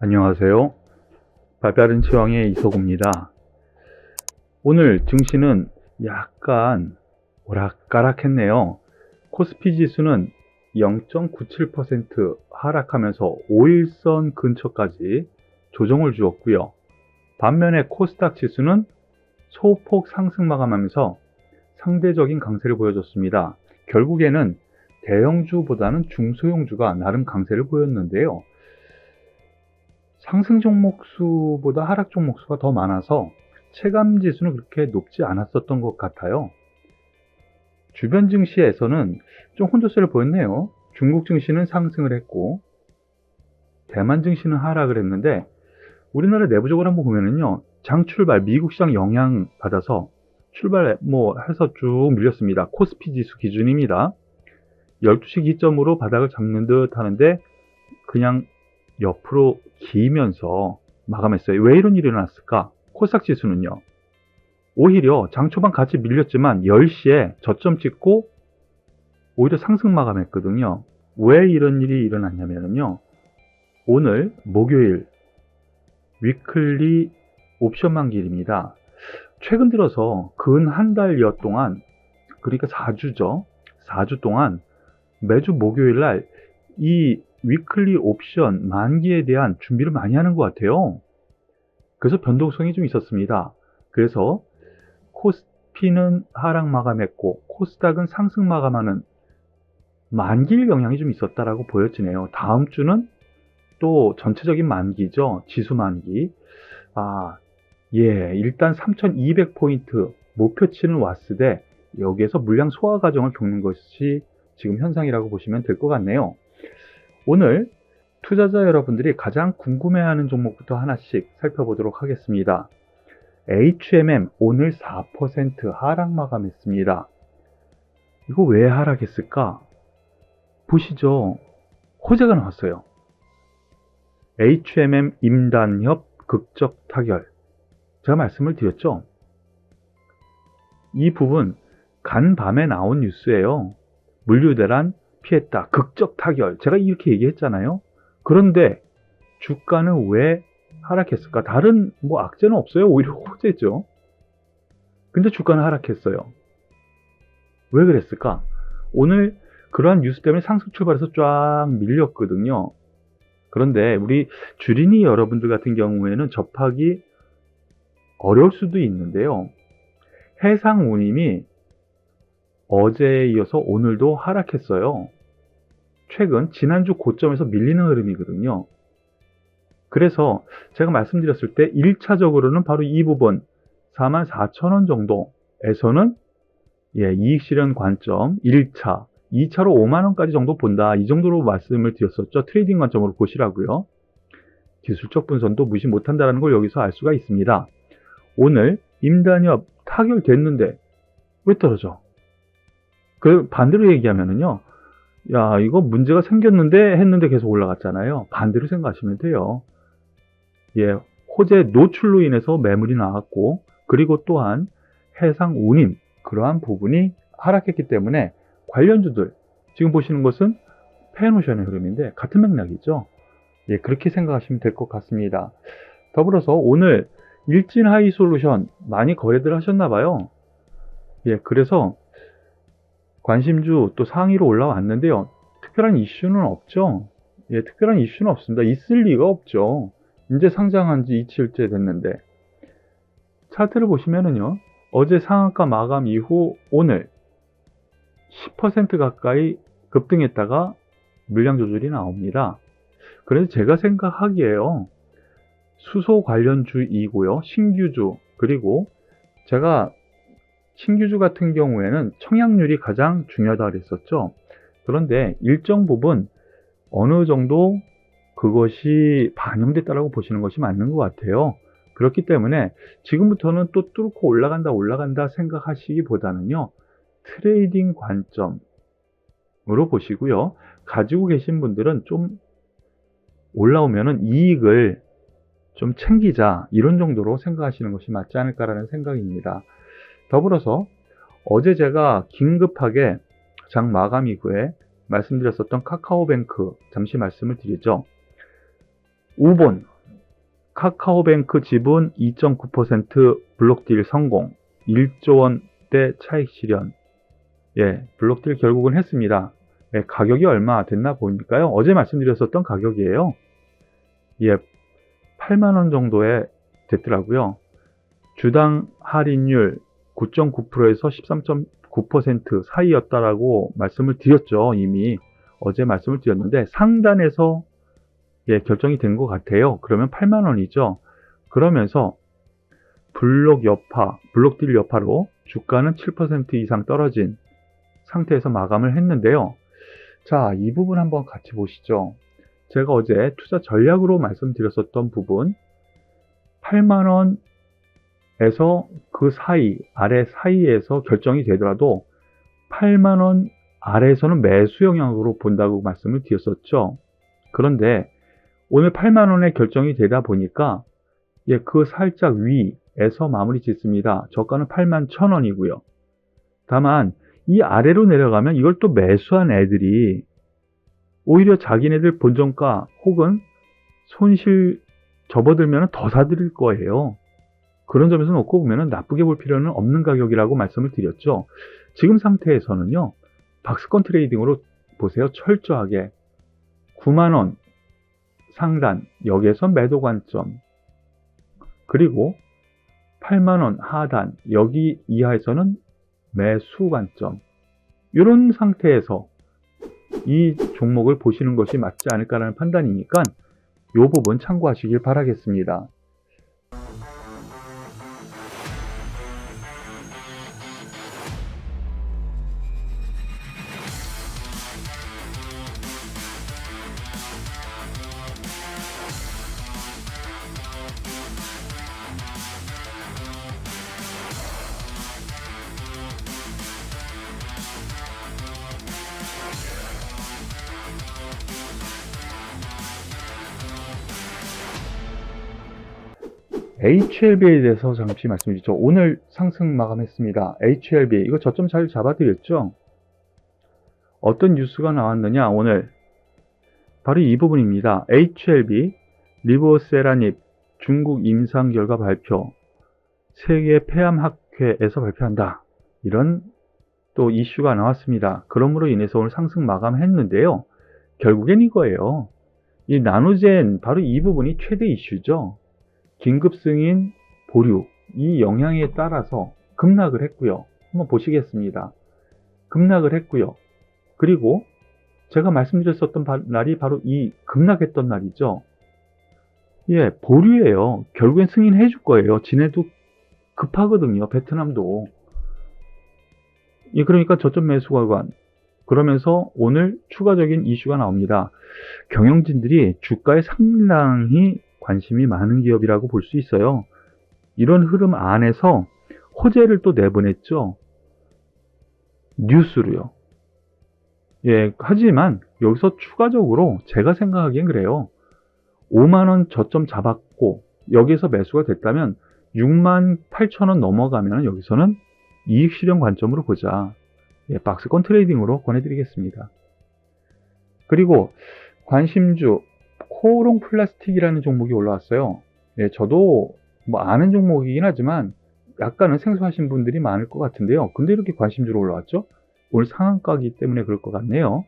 안녕하세요. 발빠른 치왕의 이석우입니다. 오늘 증시는 약간 오락가락했네요. 코스피 지수는 0.97% 하락하면서 5일선 근처까지 조정을 주었고요. 반면에 코스닥 지수는 소폭 상승 마감하면서 상대적인 강세를 보여줬습니다. 결국에는 대형주보다는 중소형주가 나름 강세를 보였는데요. 상승 종목 수보다 하락 종목 수가 더 많아서 체감 지수는 그렇게 높지 않았었던 것 같아요. 주변 증시에서는 좀 혼조세를 보였네요. 중국 증시는 상승을 했고 대만 증시는 하락을 했는데 우리나라 내부적으로 한번 보면은요, 장 출발 미국 시장 영향 받아서 출발 해서 쭉 밀렸습니다. 코스피 지수 기준입니다. 12시 기점으로 바닥을 잡는 듯 하는데 그냥 옆으로 기면서 마감했어요. 왜 이런 일이 일어났을까? 코스닥 지수는요, 오히려 장 초반 같이 밀렸지만 10시에 저점 찍고 오히려 상승 마감했거든요. 왜 이런 일이 일어났냐면요, 오늘 목요일 위클리 옵션 만기일입니다. 최근 들어서 근 한 달여 동안, 그러니까 4주죠. 4주 동안 매주 목요일 날 이 위클리 옵션 만기에 대한 준비를 많이 하는 것 같아요. 그래서 변동성이 좀 있었습니다. 그래서 코스피는 하락 마감했고 코스닥은 상승 마감하는 만기일 영향이 좀 있었다라고 보여지네요. 다음 주는 또 전체적인 만기죠. 지수 만기. 일단 3200포인트 목표치는 왔으되 여기에서 물량 소화 과정을 겪는 것이 지금 현상이라고 보시면 될 것 같네요. 오늘 투자자 여러분들이 가장 궁금해하는 종목부터 하나씩 살펴보도록 하겠습니다. HMM 오늘 4% 하락 마감했습니다. 이거 왜 하락했을까? 보시죠. 호재가 나왔어요. HMM 임단협 극적 타결. 제가 말씀을 드렸죠. 이 부분 간밤에 나온 뉴스예요. 물류대란 피했다. 극적 타결. 제가 이렇게 얘기했잖아요. 그런데 주가는 왜 하락했을까? 다른 악재는 없어요. 오히려 호재죠. 근데 주가는 하락했어요. 왜 그랬을까? 오늘 그러한 뉴스 때문에 상승 출발해서 쫙 밀렸거든요. 그런데 우리 주린이 여러분들 같은 경우에는 접하기 어려울 수도 있는데요. 해상운임이 어제에 이어서 오늘도 하락했어요. 최근 지난주 고점에서 밀리는 흐름이거든요. 그래서 제가 말씀드렸을 때 1차적으로는 바로 이 부분 44,000원 정도에서는 이익 실현 관점 1차, 2차로 5만원까지 정도 본다. 이 정도로 말씀을 드렸었죠. 트레이딩 관점으로 보시라고요. 기술적 분석도 무시 못한다는 걸 여기서 알 수가 있습니다. 오늘 임단협 타결됐는데 왜 떨어져? 그 반대로 얘기하면은요, 이거 문제가 생겼는데 했는데 계속 올라갔잖아요. 반대로 생각하시면 돼요. 호재 노출로 인해서 매물이 나왔고, 그리고 또한 해상 운임, 그러한 부분이 하락했기 때문에 관련주들, 지금 보시는 것은 페노션의 흐름인데 같은 맥락이죠. 그렇게 생각하시면 될 것 같습니다. 더불어서 오늘 일진 하이솔루션 많이 거래들 하셨나봐요. 그래서 관심주 또 상위로 올라왔는데요. 특별한 이슈는 없죠. 특별한 이슈는 없습니다. 있을 리가 없죠. 이제 상장한 지 이틀째 됐는데. 차트를 보시면은요, 어제 상한가 마감 이후 오늘 10% 가까이 급등했다가 물량 조절이 나옵니다. 그래서 제가 생각하기에요, 수소 관련주이고요, 신규주, 그리고 제가 신규주 같은 경우에는 청약률이 가장 중요하다고 그랬었죠. 그런데 일정 부분 어느 정도 그것이 반영됐다고 보시는 것이 맞는 것 같아요. 그렇기 때문에 지금부터는 또 뚫고 올라간다 생각하시기보다는요, 트레이딩 관점으로 보시고요. 가지고 계신 분들은 좀 올라오면은 이익을 좀 챙기자, 이런 정도로 생각하시는 것이 맞지 않을까라는 생각입니다. 더불어서 어제 제가 긴급하게 장 마감 이후에 말씀드렸었던 카카오뱅크 잠시 말씀을 드리죠. 우본 카카오뱅크 지분 2.9% 블록딜 성공, 1조 원대 차익 실현. 예, 블록딜 결국은 했습니다. 예, 가격이 얼마 됐나 보니까요. 어제 말씀드렸었던 가격이에요. 예, 8만 원 정도에 됐더라고요. 주당 할인율 9.9%에서 13.9% 사이였다라고 말씀을 드렸죠. 이미 어제 말씀을 드렸는데 상단에서 예, 결정이 된 것 같아요. 그러면 8만 원이죠. 그러면서 블록딜 여파로 주가는 7% 이상 떨어진 상태에서 마감을 했는데요. 자, 이 부분 한번 같이 보시죠. 제가 어제 투자 전략으로 말씀드렸었던 부분 8만 원에서 그 사이, 아래 사이에서 결정이 되더라도 8만 원 아래에서는 매수 영역으로 본다고 말씀을 드렸었죠. 그런데 오늘 8만 원에 결정이 되다 보니까 예, 그 살짝 위에서 마무리 짓습니다. 저가는 8만 1,000원이고요. 다만 이 아래로 내려가면 이걸 또 매수한 애들이 오히려 자기네들 본전가 혹은 손실 접어들면 더 사들일 거예요. 그런 점에서 놓고 보면 나쁘게 볼 필요는 없는 가격이라고 말씀을 드렸죠. 지금 상태에서는요. 박스권 트레이딩으로 보세요. 철저하게 9만 원 상단, 여기에서 매도 관점, 그리고 8만 원 하단, 여기 이하에서는 매수 관점. 이런 상태에서 이 종목을 보시는 것이 맞지 않을까라는 판단이니까 이 부분 참고하시길 바라겠습니다. HLB에 대해서 잠시 말씀드리죠. 오늘 상승 마감했습니다. HLB, 이거 저점 잘 잡아드렸죠? 어떤 뉴스가 나왔느냐, 오늘. 바로 이 부분입니다. HLB, 리보세라닙 중국 임상 결과 발표, 세계 폐암학회에서 발표한다. 이런 또 이슈가 나왔습니다. 그러므로 인해서 오늘 상승 마감했는데요. 결국엔 이거예요. 이 나노젠, 바로 이 부분이 최대 이슈죠. 긴급 승인 보류, 이 영향에 따라서 급락을 했고요. 한번 보시겠습니다. 급락을 했고요. 그리고 제가 말씀드렸었던 날이 바로 이 급락했던 날이죠. 예, 보류예요. 결국엔 승인해 줄 거예요. 지네도 급하거든요. 베트남도. 예, 그러니까 저점 매수 가관. 그러면서 오늘 추가적인 이슈가 나옵니다. 경영진들이 주가에 상당히 관심이 많은 기업이라고 볼 수 있어요. 이런 흐름 안에서 호재를 또 내보냈죠. 뉴스로요. 예, 하지만 여기서 추가적으로 제가 생각하기엔 그래요. 5만원 저점 잡았고 여기서 매수가 됐다면 68,000원 넘어가면 여기서는 이익 실현 관점으로 보자. 예, 박스권 트레이딩으로 권해드리겠습니다. 그리고 관심주 코오롱 플라스틱이라는 종목이 올라왔어요. 예, 저도 뭐 아는 종목이긴 하지만 약간은 생소하신 분들이 많을 것 같은데요. 근데 이렇게 관심주로 올라왔죠? 오늘 상한가이기 때문에 그럴 것 같네요.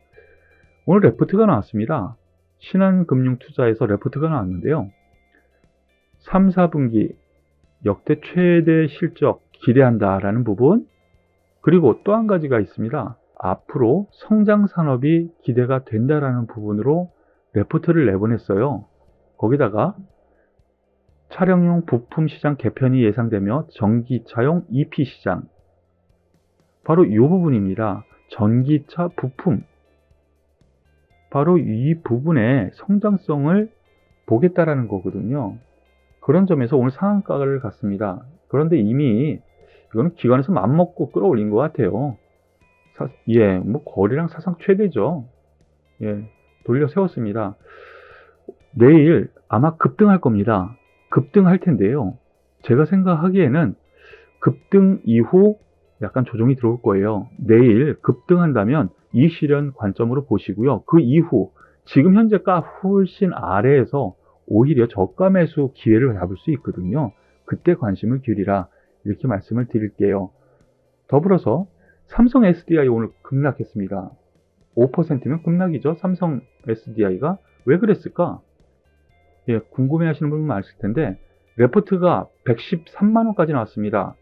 오늘 레포트가 나왔습니다. 신한금융투자에서 레포트가 나왔는데요. 3, 4분기 역대 최대 실적 기대한다라는 부분, 그리고 또 한 가지가 있습니다. 앞으로 성장 산업이 기대가 된다라는 부분으로 레포트를 내보냈어요. 거기다가 차량용 부품 시장 개편이 예상되며 전기차용 EP 시장, 바로 이 부분입니다. 전기차 부품, 바로 이 부분의 성장성을 보겠다라는 거거든요. 그런 점에서 오늘 상한가를 갔습니다. 그런데 이미 이거는 기관에서 맘먹고 끌어올린 것 같아요. 예, 뭐 거래량 사상 최대죠. 예, 돌려 세웠습니다. 내일 아마 급등할 겁니다. 급등할 텐데요. 제가 생각하기에는 급등 이후 약간 조정이 들어올 거예요. 내일 급등한다면 이익 실현 관점으로 보시고요. 그 이후 지금 현재가 훨씬 아래에서 오히려 저가 매수 기회를 잡을 수 있거든요. 그때 관심을 기울이라 이렇게 말씀을 드릴게요. 더불어서 삼성 SDI 오늘 급락했습니다. 5%면 급락이죠. 삼성 SDI가 왜 그랬을까? 예, 궁금해 하시는 분은 많으실 텐데 레포트가 113만원까지 나왔습니다.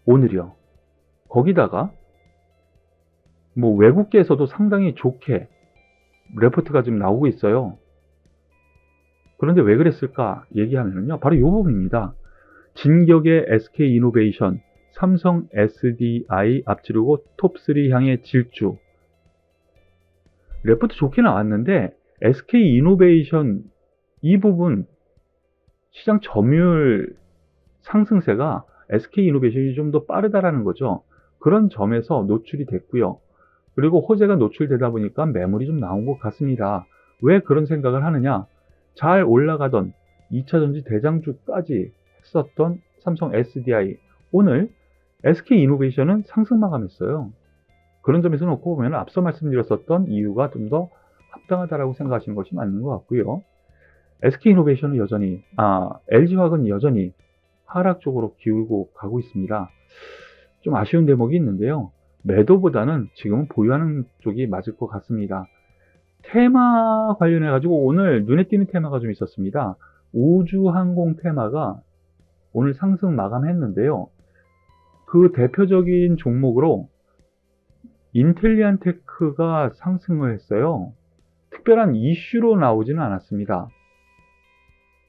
오늘이요. 거기다가 뭐 외국계에서도 상당히 좋게 레포트가 지금 나오고 있어요. 그런데 왜 그랬을까 얘기하면요. 바로 이 부분입니다. 진격의 SK이노베이션, 삼성 SDI 앞지르고 톱3 향의 질주. 레포트 좋게 나왔는데 SK이노베이션 이 부분 시장 점유율 상승세가 SK이노베이션이 좀 더 빠르다라는 거죠. 그런 점에서 노출이 됐고요. 그리고 호재가 노출되다 보니까 매물이 좀 나온 것 같습니다. 왜 그런 생각을 하느냐? 잘 올라가던 2차전지 대장주까지 했었던 삼성 SDI, 오늘 SK이노베이션은 상승 마감했어요. 그런 점에서 놓고 보면 앞서 말씀드렸었던 이유가 좀 더 합당하다라고 생각하시는 것이 맞는 것 같고요. SK이노베이션은 여전히, LG화학은 여전히 하락 쪽으로 기울고 가고 있습니다. 좀 아쉬운 대목이 있는데요. 매도보다는 지금은 보유하는 쪽이 맞을 것 같습니다. 테마 관련해 가지고 오늘 눈에 띄는 테마가 좀 있었습니다. 우주항공 테마가 오늘 상승 마감했는데요. 그 대표적인 종목으로 인텔리안테크가 상승을 했어요. 특별한 이슈로 나오지는 않았습니다.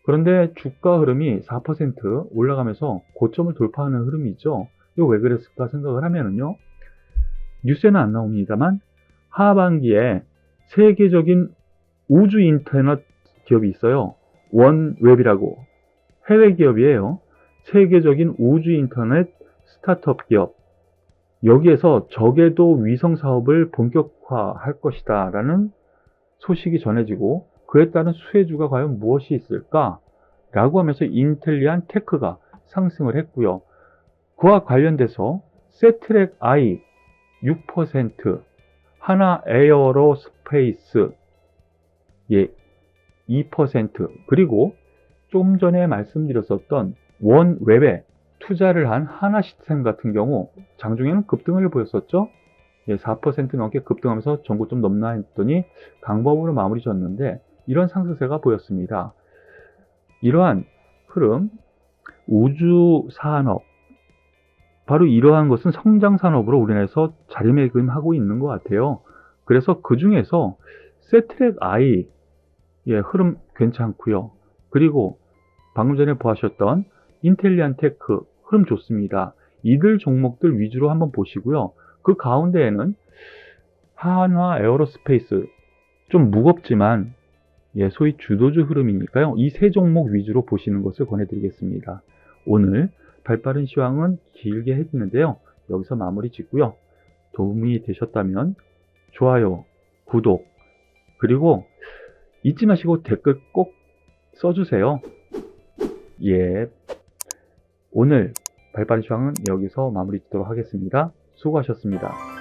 그런데 주가 흐름이 4% 올라가면서 고점을 돌파하는 흐름이 있죠. 이거 왜 그랬을까 생각을 하면은요. 뉴스에는 안 나옵니다만 하반기에 세계적인 우주 인터넷 기업이 있어요. 원웹이라고 해외 기업이에요. 세계적인 우주 인터넷 스타트업 기업. 여기에서 저궤도 위성 사업을 본격화할 것이다 라는 소식이 전해지고 그에 따른 수혜주가 과연 무엇이 있을까? 라고 하면서 인텔리안 테크가 상승을 했고요. 그와 관련돼서 세트렉 I 6%, 하나 에어로스페이스 2%, 그리고 좀 전에 말씀드렸었던 원웹에 투자를 한 하나시스템 같은 경우 장중에는 급등을 보였었죠. 4% 넘게 급등하면서 전고점 넘나 했더니 강보합으로 마무리 졌는데 이런 상승세가 보였습니다. 이러한 흐름, 우주 산업, 바로 이러한 것은 성장 산업으로 우리나라에서 자리매김하고 있는 것 같아요. 그래서 그 중에서 세트렉 I 흐름 괜찮고요. 그리고 방금 전에 보셨던 인텔리안 테크 흐름 좋습니다. 이들 종목들 위주로 한번 보시고요. 그 가운데에는 한화 에어로스페이스 좀 무겁지만 소위 주도주 흐름이니까요. 이 세 종목 위주로 보시는 것을 권해드리겠습니다. 오늘 발빠른 시황은 길게 했는데요. 여기서 마무리 짓고요. 도움이 되셨다면 좋아요, 구독, 그리고 잊지 마시고 댓글 꼭 써주세요. 오늘 발빠른 시황은 여기서 마무리 짓도록 하겠습니다. 수고하셨습니다.